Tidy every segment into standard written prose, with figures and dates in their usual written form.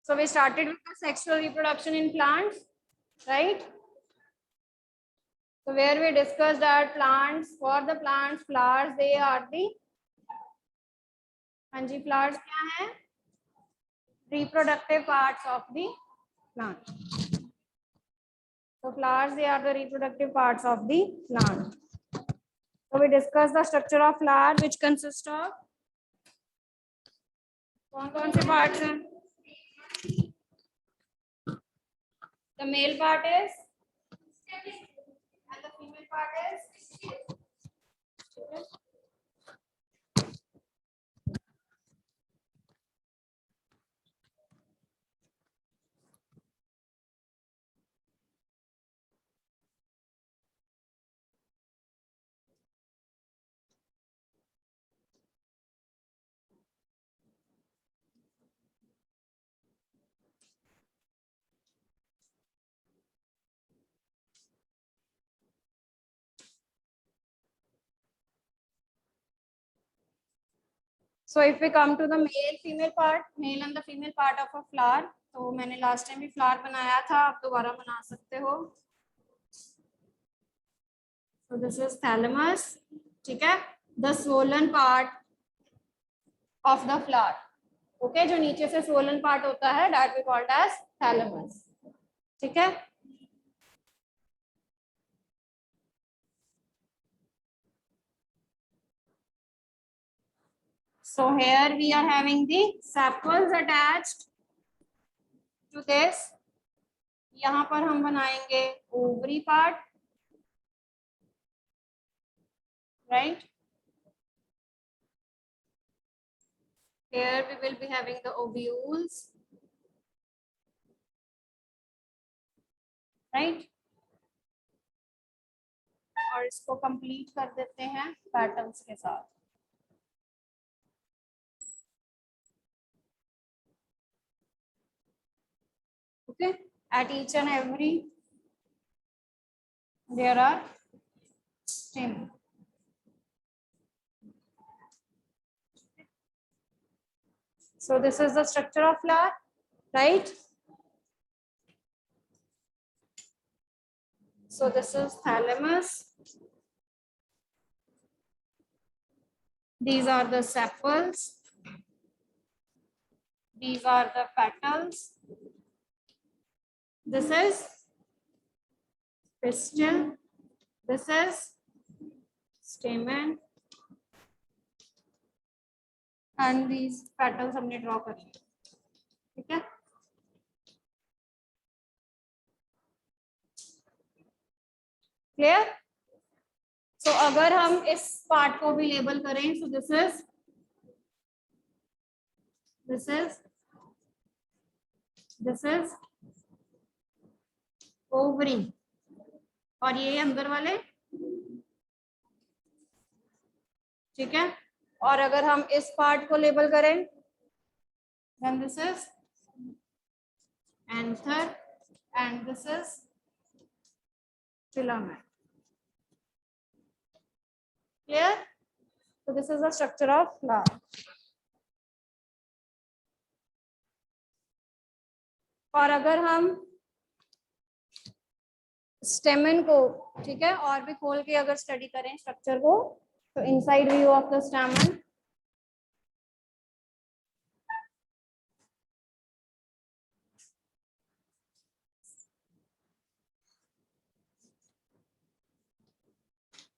So we started with the sexual reproduction in plants, right? So where we discussed that plants, for the plants, flowers, they are the, हाँ जी, flowers क्या है? Reproductive parts of the plant. So flowers, they are the reproductive parts of the plant. So we discussed the structure of flower, which consists of कौन-कौन से parts हैं? The male part is and the female part is. So if we come to the male female part, male and the female part of a flower, तो मैंने last time भी flower बनाया था, आप दोबारा बना सकते हो. So this is thalamus, ठीक है? The swollen part of the flower, okay? जो नीचे से swollen part होता है, that we called as thalamus, ठीक है? So here we are having the sepals attached to this. यहाँ पर हम बनाएंगे ovary part, right? Here we will be having the ovules, right? और इसको कंप्लीट कर देते हैं पैटर्न्स के साथ. Okay, at each and every there are stem. So this is the structure of flower, right? So this is thalamus. These are the sepals. These are the petals. This is pistil. This is stamen. And these petals हमने draw कर लिए, ठीक है? Clear? So अगर हम इस part को भी लेबल करें, so this is ovary और ये अंदर वाले, ठीक है? और अगर हम इस पार्ट को लेबल करें, then this is anther and this is filament. Clear? So this is the structure of flower. और अगर हम स्टेमन को, ठीक है, और भी खोल के अगर स्टडी करें स्ट्रक्चर को, तो इनसाइड व्यू ऑफ द स्टेमन,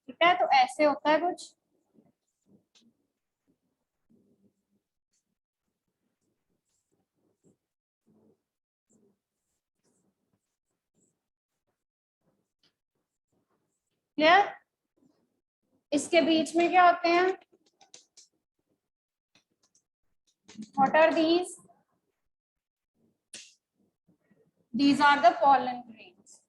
ठीक है, तो ऐसे होता है कुछ. क्लियर? इसके बीच में क्या होते हैं? What are these? These are the pollen grains.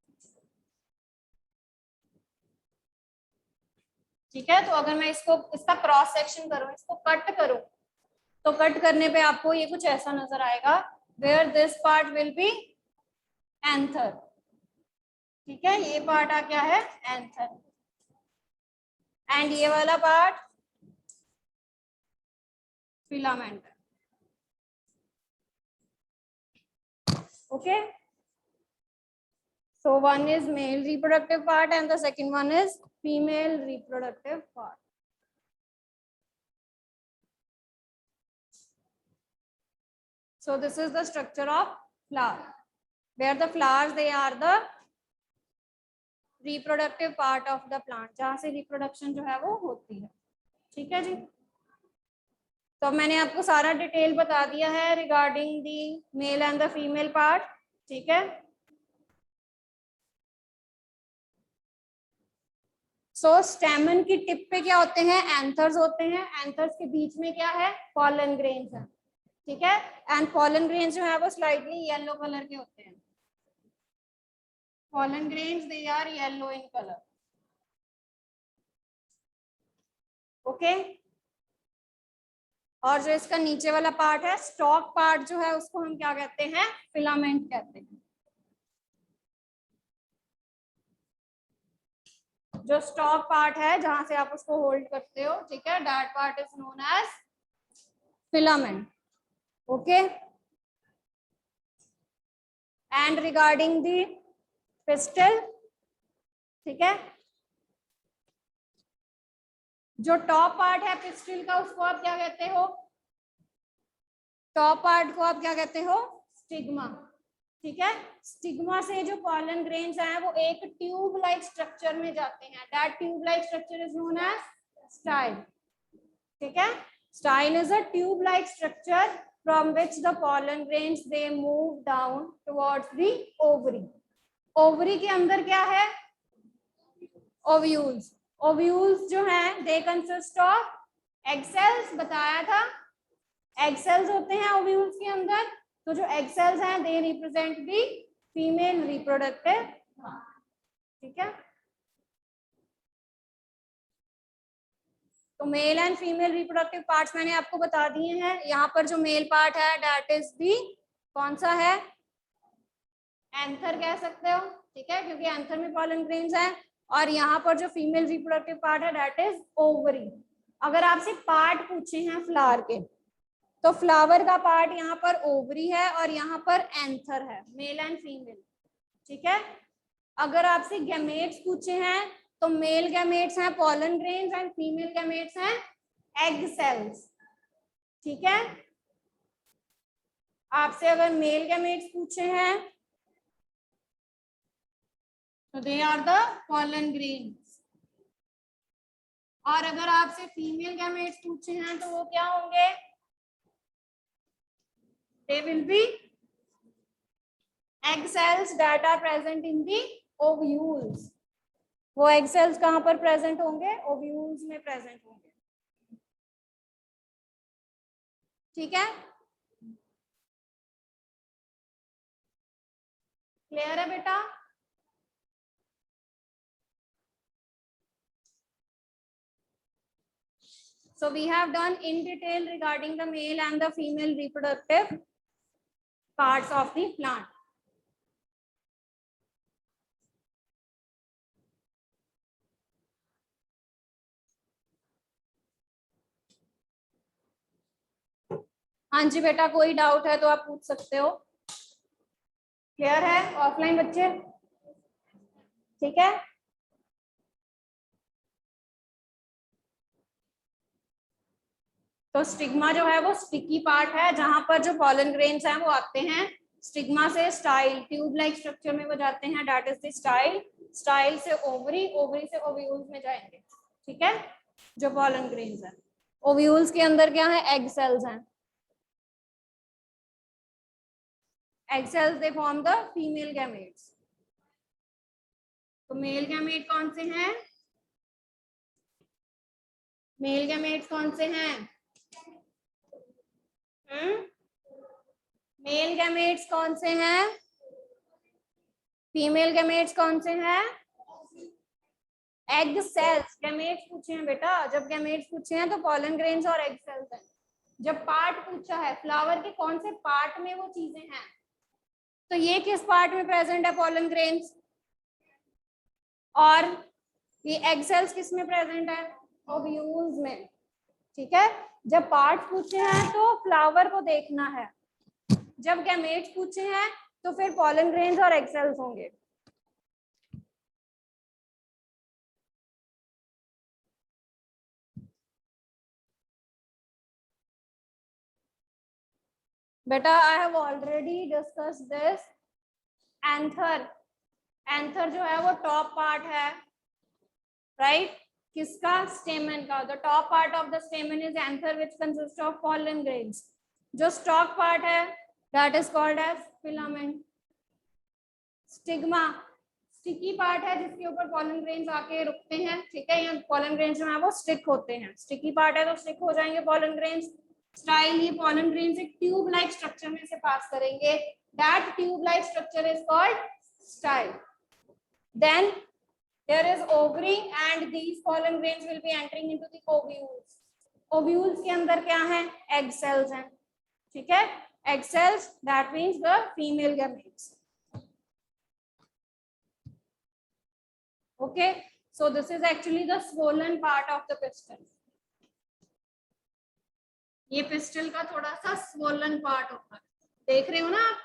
ठीक है, तो अगर मैं इसका क्रॉस सेक्शन करूं, इसको कट करूं, तो कट करने पे आपको ये कुछ ऐसा नजर आएगा, where this part will be anther. ठीक है, ये पार्ट आ क्या है? एंथर. एंड ये वाला part filament. Okay, so one is male reproductive part and the second one is female reproductive part. So this is the structure of flower, where the flowers, they are the reproductive part of the plant, जहाँ से reproduction जो है वो होती है. ठीक है जी. तो मैंने आपको सारा डिटेल बता दिया है regarding the male and the female part. ठीक है. सो स्टेमन की टिप पे क्या होते हैं? एंथर्स होते हैं. एंथर्स के बीच में क्या है? पॉलन ग्रेन्स है. ठीक है. एंड पॉलन ग्रेन्स जो है वो स्लाइटली येलो कलर के होते हैं. Pollen grains they are yellow in colour. Okay. और जो इसका नीचे वाला पार्ट है, स्टॉक पार्ट जो है, उसको हम क्या कहते हैं? फिलामेंट कहते हैं. जो स्टॉक पार्ट है जहां से आप उसको होल्ड करते हो, ठीक है, that part is known as filament. Okay. And regarding the pistil, ठीक है, जो टॉप पार्ट है पिस्टिल का, उसको आप क्या कहते हो? टॉप पार्ट को आप क्या कहते हो? स्टिग्मा. ठीक है. स्टिग्मा से जो पॉलन ग्रेन्स हैं वो एक ट्यूब लाइक स्ट्रक्चर में जाते हैं. That tube like structure is known as style. ठीक है. Style is a tube like structure from which the pollen grains they move down towards the ovary. Ovary के अंदर क्या है? ओव्यूल्स. ओव्यूल्स जो हैं they consist of egg cells. बताया था एग सेल्स होते हैं ओव्यूल्स के अंदर. तो जो एग सेल्स हैं they represent the female reproductive. ठीक है. तो male and female reproductive parts मैंने आपको बता दिए हैं. यहाँ पर जो मेल पार्ट है दैट इज दी, कौन सा है? एंथर कह सकते हो. ठीक है, क्योंकि एंथर में पॉलन ग्रेन्स हैं. और यहाँ पर जो फीमेल रिप्रोडक्टिव पार्ट है दैट इज ओवरी. अगर आपसे पार्ट पूछे हैं फ्लावर के, तो फ्लावर का पार्ट यहाँ पर ओवरी है और यहाँ पर एंथर है, मेल एंड फीमेल. ठीक है. अगर आपसे गैमेट्स पूछे हैं तो मेल गैमेट्स हैं pollen grains and female gametes हैं एग सेल्स. ठीक है. आपसे अगर मेल गैमेट्स पूछे हैं तो they are the pollen grains. और अगर आपसे फीमेल गैमेट्स पूछे हैं तो वो क्या होंगे? They will be egg cells that are present in the ovules. वो egg cells कहाँ पर present होंगे? ovules में present होंगे. ठीक है. क्लियर है बेटा? So we have done in detail regarding the male and the female reproductive parts of the plant. हाँ जी बेटा, कोई डाउट है तो आप पूछ सकते हो. क्लियर है ऑफलाइन बच्चे? ठीक है. तो स्टिग्मा जो है वो स्टिकी पार्ट है जहां पर जो पॉलन ग्रेन्स हैं वो आते हैं. स्टिग्मा से स्टाइल, ट्यूब लाइक स्ट्रक्चर में वो जाते हैं, that is the style. Style से ओवरी, ओवरी से ओव्यूल्स में जाएंगे. ठीक है. जो पॉलन ग्रेन्स हैं, ओव्यूल्स के अंदर क्या है? एग सेल्स हैं. Egg sales they form the female gametes. तो मेल गैमेट कौन से हैं? मेल गैमेट्स कौन से हैं? मेल गैमेट्स कौन से हैं? फीमेल गैमेट्स कौन से हैं? Egg sales. गैमेट्स पूछे हैं बेटा. जब गैमेट्स पूछे हैं तो पॉलन ग्रेन्स और एग सेल्स हैं. जब पार्ट पूछा है फ्लावर के कौन से पार्ट में वो चीजें हैं, तो ये किस पार्ट में प्रेजेंट है? Pollen grains. और ये एग सेल्स किस में प्रेजेंट है? ओव्यूल्स में. ठीक है. जब पार्ट पूछे हैं तो फ्लावर को देखना है. जब गैमेट्स पूछे हैं तो फिर पॉलन ग्रेन्स और एग सेल्स होंगे। बेटा I have already discuss this. Anther, anther जो है वो टॉप पार्ट है, राइट किसका, स्टेमन का। The top part of the stamen is anther which consist of pollen grains. जो स्टॉक पार्ट है that is called as filament. Stigma sticky part है जिसके ऊपर पॉलन ग्रेन्स आके रुकते हैं, ठीक है, ये पॉलन ग्रेन्स जो है वो स्टिक होते हैं। स्टिकी पार्ट है तो स्टिक हो जाएंगे पॉलन ग्रेन्स। स्टाइल, ये पॉलन ग्रेन्स एक ट्यूब लाइक स्ट्रक्चर में से पास करेंगे, that tube like structure is called style. Then there is ovary and these pollen grains will be entering into the ovules. Ovules के अंदर क्या है, egg cells हैं, ठीक है, egg cells that means the female gametes. Okay, so this is actually the swollen part of the pistil. ये pistol का थोड़ा सा swollen part होता है, देख रहे हो ना आप,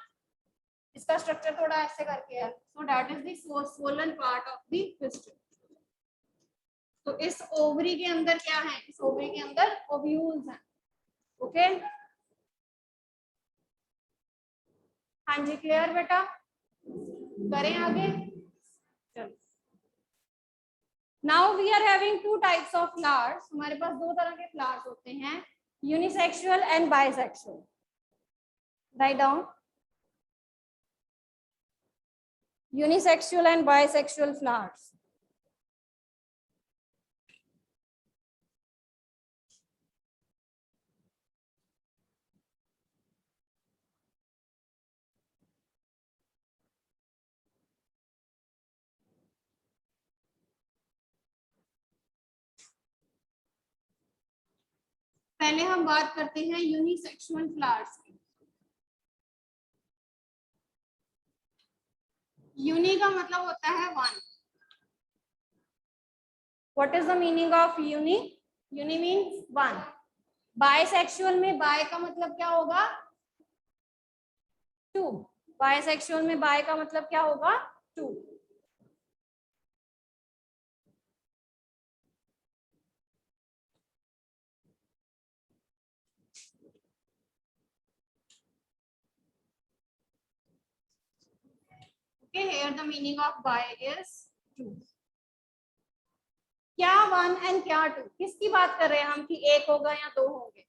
इसका स्ट्रक्चर थोड़ा ऐसे करके है, so that is the swollen part of the pistil. तो इस ओवरी के अंदर क्या है, इस ओवरी के अंदर ओव्यूल्स हैं, ओके। हाँ जी, क्लियर बेटा, करें आगे। चलो, now we are having two types of flowers. हमारे पास दो तरह के फ्लावर्स होते हैं, unisexual and bisexual. Write down, unisexual and bisexual flowers. पहले हम बात करते हैं यूनिसेक्सुअल फ्लावर्स की। यूनि का मतलब होता है one. What is the meaning of uni? Uni means one. Bisexual में बाय का मतलब क्या होगा, टू। बाइसेक्सुअल में बाय का मतलब क्या होगा, two. Okay, here the meaning of bi is two. क्या वन एंड क्या टू, किसकी बात कर रहे हैं हम कि एक होगा या दो होंगे?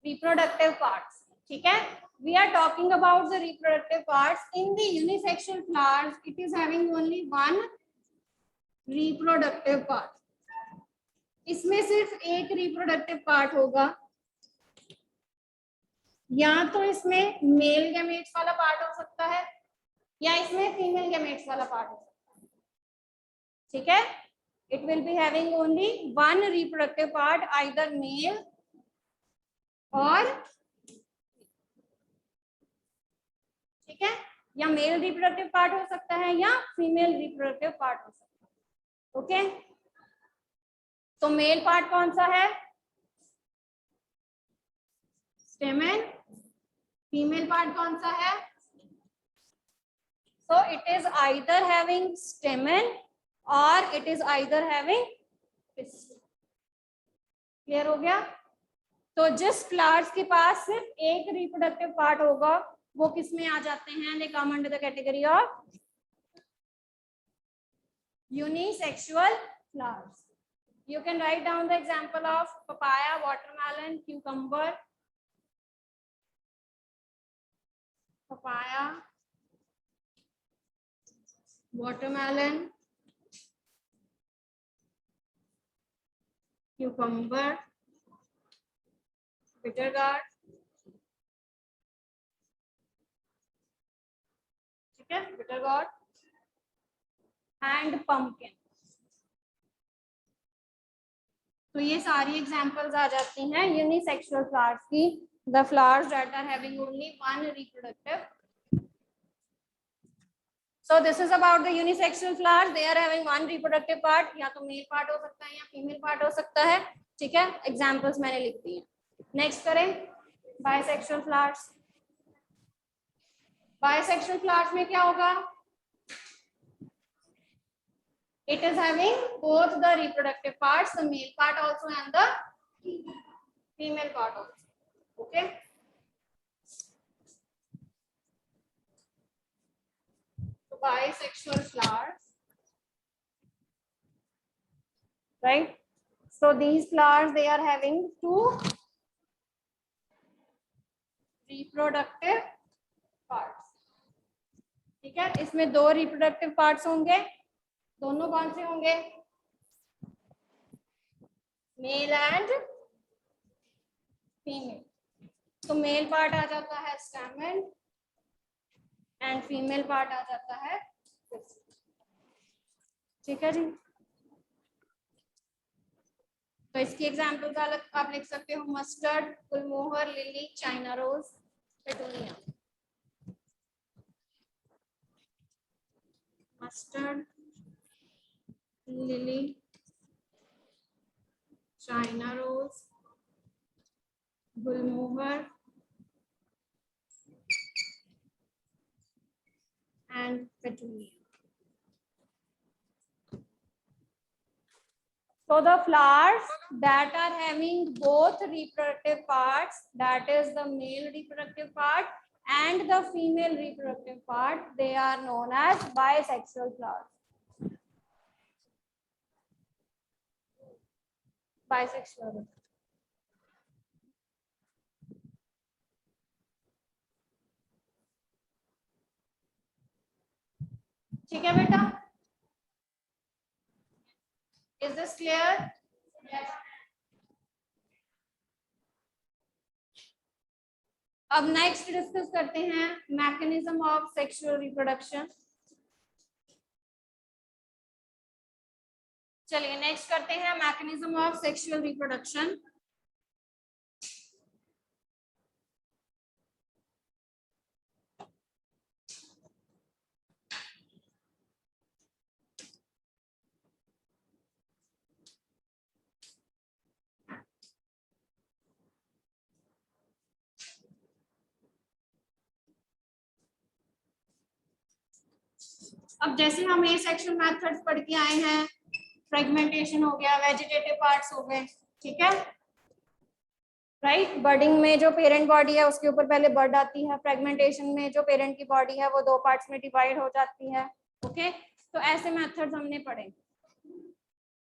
रिप्रोडक्टिव पार्ट्स, ठीक है। We are talking about the reproductive parts. In the unisexual flowers, it is having only one reproductive part. इसमें सिर्फ एक रिप्रोडक्टिव पार्ट होगा, या तो इसमें मेल गैमेट्स वाला पार्ट हो सकता है या इसमें फीमेल गैमेट्स वाला पार्ट हो सकता है, ठीक है। It will be having only one reproductive part, either male और, ठीक है, या मेल रिप्रोडक्टिव पार्ट हो सकता है या फीमेल रिप्रोडक्टिव पार्ट हो सकता है, ओके। तो मेल पार्ट कौन सा है, स्टेमन। फीमेल पार्ट कौन सा है, so it is either having stamen or it is either having pistil. Clear हो गया? तो जिस फ्लावर्स के पास सिर्फ एक रिप्रोडक्टिव पार्ट होगा वो किस में आ जाते हैं, they come under the category of unisexual flowers. You can write down the example of papaya, watermelon, cucumber. Papaya, watermelon, cucumber, bitter gourd, ठीक है, bitter gourd and pumpkin. तो ये सारी एग्जांपल्स आ जाती हैं यूनिसेक्सुअल फ्लावर्स की, the flowers that are having only one reproductive. So this is about the unisexual flowers. They are having one reproductive part, या तो मेल पार्ट हो सकता है या फीमेल पार्ट हो सकता है, ठीक है। एग्जांपल्स मैंने लिख दी हैं। नेक्स्ट करें बाइसेक्सुअल फ्लावर्स। बाइसेक्सुअल फ्लावर्स में क्या होगा? It is having both the reproductive parts, the male part also and the female part also. Okay. So bisexual flowers, right? So these flowers, they are having two reproductive parts. ठीक है, इसमें दो reproductive parts होंगे, दोनों कौन से होंगे? Male and female. तो मेल पार्ट आ जाता है स्टैमेन एंड फीमेल पार्ट आ जाता है. ठीक है जी. तो इसकी एग्जाम्पल का आप लिख सकते हो mustard, gulmohar, lily, China rose, petunia. Mustard, lily, China rose, gulmohar and petunia. So the flowers that are having both reproductive parts, that is the male reproductive part and the female reproductive part, they are known as bisexual flowers. Bisexual. ठीक है बेटा? Is this clear? Yes. अब next discuss करते हैं mechanism of sexual reproduction. चलिए next करते हैं mechanism of sexual reproduction. अब जैसे हम ये सेक्सुअल मेथड्स पढ़ के आए हैं, फ्रेगमेंटेशन हो गया, वेजिटेटिव पार्ट्स हो गए. ठीक है, राइट. बर्डिंग में जो पेरेंट बॉडी है उसके ऊपर पहले बर्ड आती है. फ्रेगमेंटेशन में जो पेरेंट की बॉडी है वो दो पार्ट्स में डिवाइड हो जाती है. ओके, तो ऐसे मेथड्स हमने पढ़े.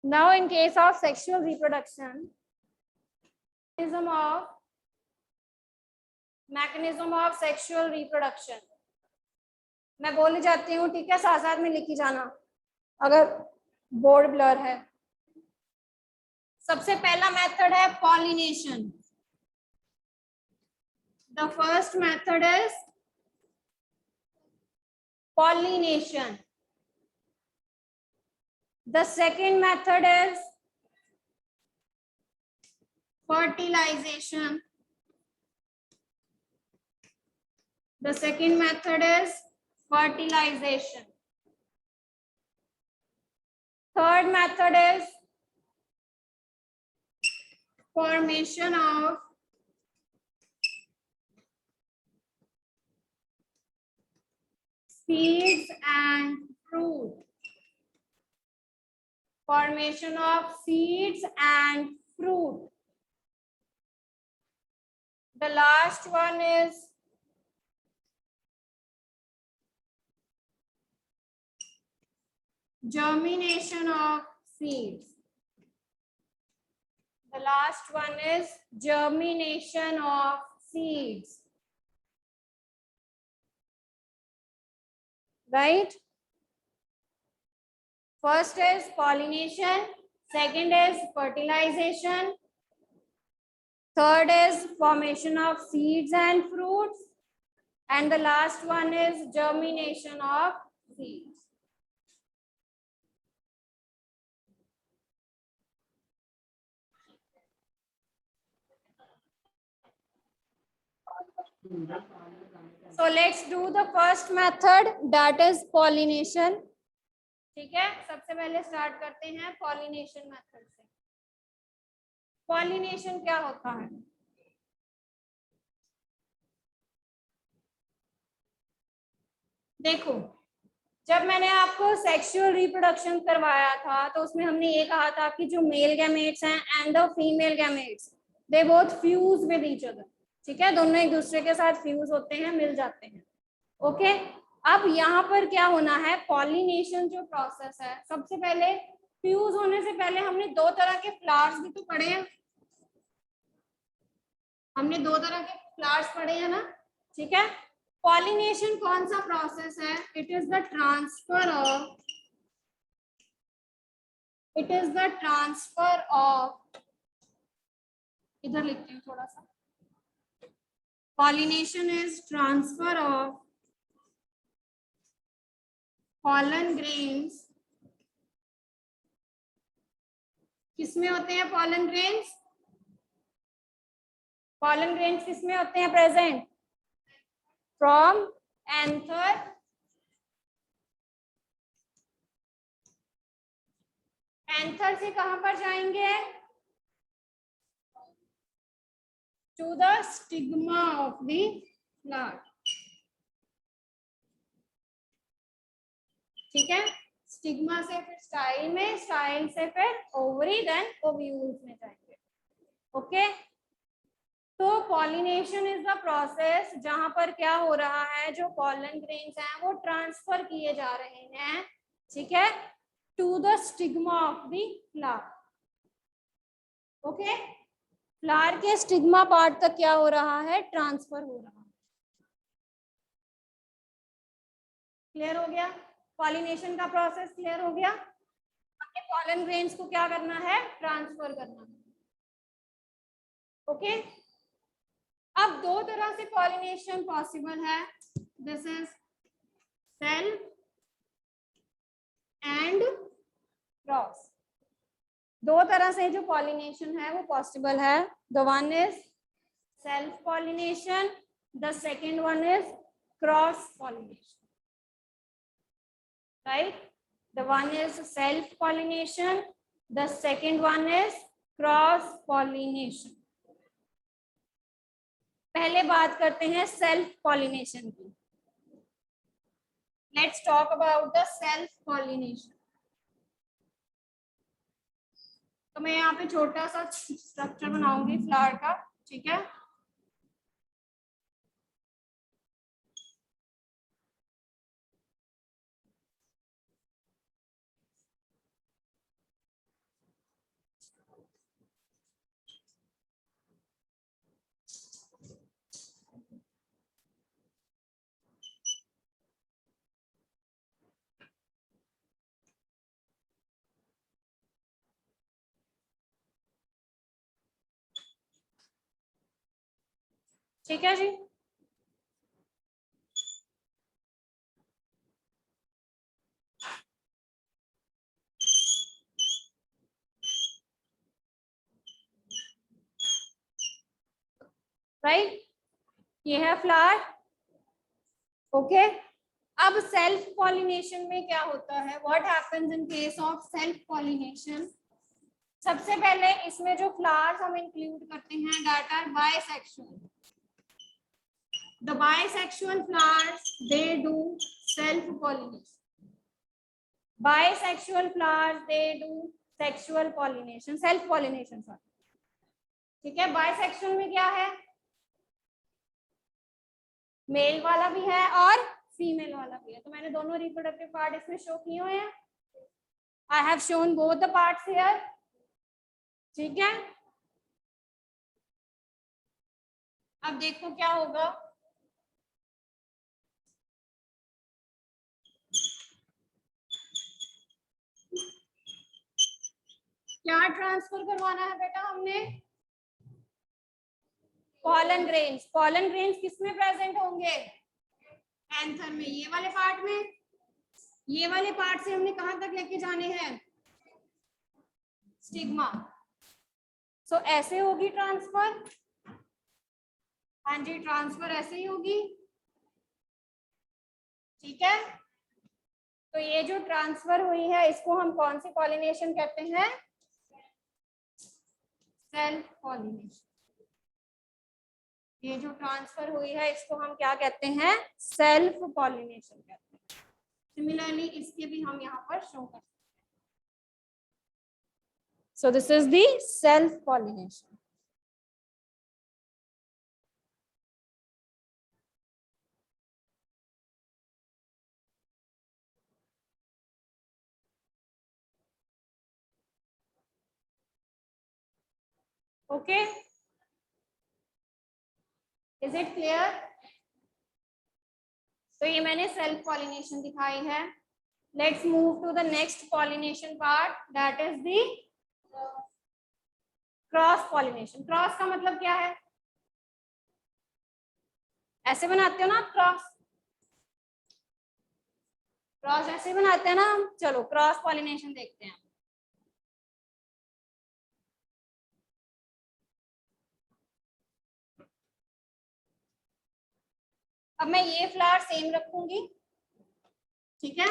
Now in case of sexual reproduction, mechanism of sexual reproduction मैं बोल जाती हूँ. ठीक है, साथ साथ में लिखी जाना अगर बोर्ड ब्लर है. सबसे पहला मेथड है pollination. The first method is pollination. The second method is fertilization. The second method is fertilization. Third method is formation of seeds and fruit. Formation of seeds and fruit. The last one is germination of seeds. The last one is germination of seeds. Right? First is pollination, second is fertilization, third is formation of seeds and fruits, and the last one is germination of seeds. So let's do the first method, that is pollination. ठीक है, सबसे पहले start करते हैं pollination method से. Pollination क्या होता है? देखो, जब मैंने आपको सेक्सुअल रिप्रोडक्शन करवाया था तो उसमें हमने ये कहा था कि जो मेल गैमेट्स हैं and the female gametes they both fuse with each other, ठीक है, दोनों एक दूसरे के साथ फ्यूज होते हैं, मिल जाते हैं। ओके, अब यहाँ पर क्या होना है, पॉलिनेशन जो प्रोसेस है, सबसे पहले फ्यूज होने से पहले हमने दो तरह के फ्लावर्स भी तो पढ़े हैं, हमने दो तरह के फ्लावर्स पढ़े हैं ना, ठीक है। पॉलिनेशन कौन सा प्रोसेस है, it is the transfer of, इधर लिखती हूँ थोड़ा सा, pollination is transfer of pollen grains, किसमें होते हैं pollen grains, pollen grains किसमें होते हैं प्रेजेंट, फ्रॉम एंथर एंथर से कहां पर जाएंगे, to the stigma of the flower, ठीक है, स्टिग्मा से फिर स्टाइल में, स्टाइल से फिर ओवरी, देन ओव्यूल्स में जाएंगे। ओके, तो पॉलिनेशन इज द प्रोसेस जहां पर क्या हो रहा है, जो पॉलन ग्रेन्स हैं वो ट्रांसफर किए जा रहे हैं, ठीक है, to the stigma of the flower. Okay, flower के स्टिग्मा पार्ट तक क्या हो रहा है, ट्रांसफर हो रहा है। क्लियर हो गया, पॉलिनेशन का प्रोसेस क्लियर हो गया। अपने पॉलन ग्रेन्स को क्या करना है, ट्रांसफर करना है। ओके, अब दो तरह से पॉलिनेशन पॉसिबल है, this is self and cross, दो तरह से जो पॉलिनेशन है वो पॉसिबल है, the one is self pollination, the second one is cross pollination, right, the one is self pollination, the second one is cross pollination. पहले बात करते हैं सेल्फ पॉलिनेशन की, let's talk about the self pollination. तो मैं यहाँ पे छोटा सा स्ट्रक्चर बनाऊंगी फ्लावर का, ठीक है, ठीक है जी। राइट, ये है फ्लावर। ओके, अब सेल्फ पॉलिनेशन में क्या होता है, what happens in case of self pollination. सबसे पहले इसमें जो फ्लावर्स हम इंक्लूड करते हैं that are bisexual, the bisexual flowers they do self pollination, bisexual flowers they do sexual pollination, self pollination sorry, ठीक है। बाइसेक्सुअल में क्या है, मेल वाला भी है और फीमेल वाला भी है, तो मैंने दोनों रिप्रोडक्टिव पार्ट इसमें शो किए हुए हैं, I have shown both the parts here, ठीक है। अब देखो क्या होगा, क्या ट्रांसफर करवाना है बेटा हमने, पॉलन ग्रेन्स, पॉलन ग्रेन्स किसमें प्रेजेंट होंगे, एंथर में, ये वाले पार्ट में, ये वाले पार्ट से हमने कहां तक लेके जाने हैं, स्टिग्मा। सो ऐसे होगी ट्रांसफर, हाँ जी ट्रांसफर ऐसे ही होगी, ठीक है। तो ये जो ट्रांसफर हुई है इसको हम कौन सी पॉलिनेशन कहते हैं, सेल्फ पॉलिनेशन, ये जो ट्रांसफर हुई है इसको हम क्या कहते हैं, सेल्फ पॉलिनेशन कहते हैं। सिमिलरली इसके भी हम यहाँ पर शो करते हैं। So this is the self pollination. Okay, is it clear? तो ये मैंने सेल्फ पॉलिनेशन दिखाई है। Let's move to the next pollination part, that is the cross pollination. Cross का मतलब क्या है? ऐसे बनाते हो ना आप क्रॉस, क्रॉस ऐसे बनाते हैं ना हम। चलो क्रॉस पॉलिनेशन देखते हैं। अब मैं ये फ्लावर सेम रखूंगी, ठीक है।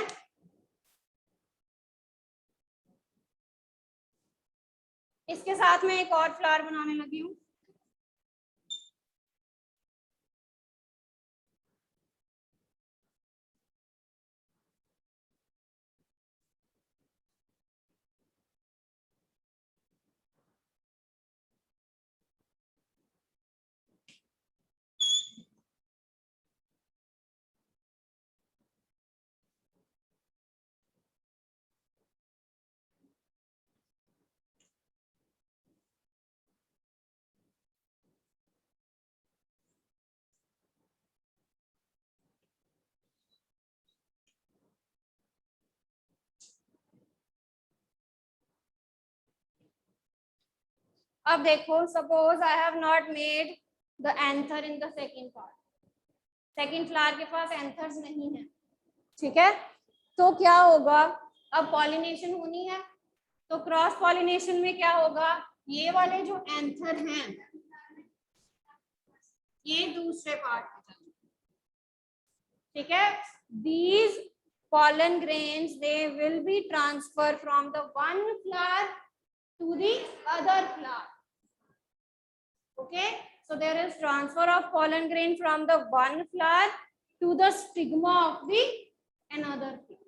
इसके साथ मैं एक और फ्लावर बनाने लगी हूँ। अब देखो, suppose I have not made the anther in the second part. Second flower के पास एंथर्स नहीं है, ठीक है। तो क्या होगा, अब पॉलिनेशन होनी है, तो क्रॉस पॉलिनेशन में क्या होगा, ये वाले जो एंथर हैं ये दूसरे पार्ट में जाएंगे, ठीक है। These pollen grains, they will be transferred from the one flower to the other flower. Okay, so there is transfer of pollen grain from the one flower to the stigma of the another flower.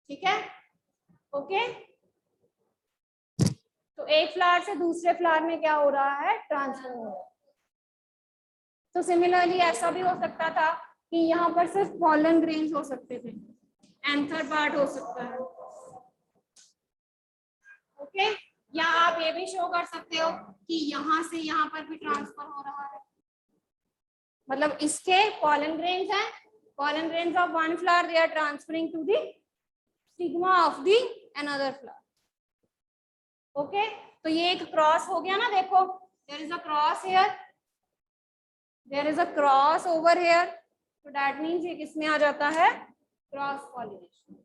ठीक है, okay. तो एक flower से दूसरे flower में क्या हो रहा है, ट्रांसफर हो रहा है। तो सिमिलरली ऐसा भी हो सकता था कि यहाँ पर सिर्फ पॉलन ग्रेन्स हो सकते थे, एंथर पार्ट हो सकता है, ओके। या आप ये भी शो कर सकते हो कि यहाँ से यहाँ पर भी ट्रांसफर हो रहा है, मतलब इसके पॉलन ग्रेन्स हैं, pollen grains of one flower they are transferring to the stigma of the another flower, okay. तो ये एक क्रॉस हो गया ना, देखो there is a cross here, there is a cross over here, तो दैट मीन्स ये किसमें आ जाता है, क्रॉस पॉलिनेशन।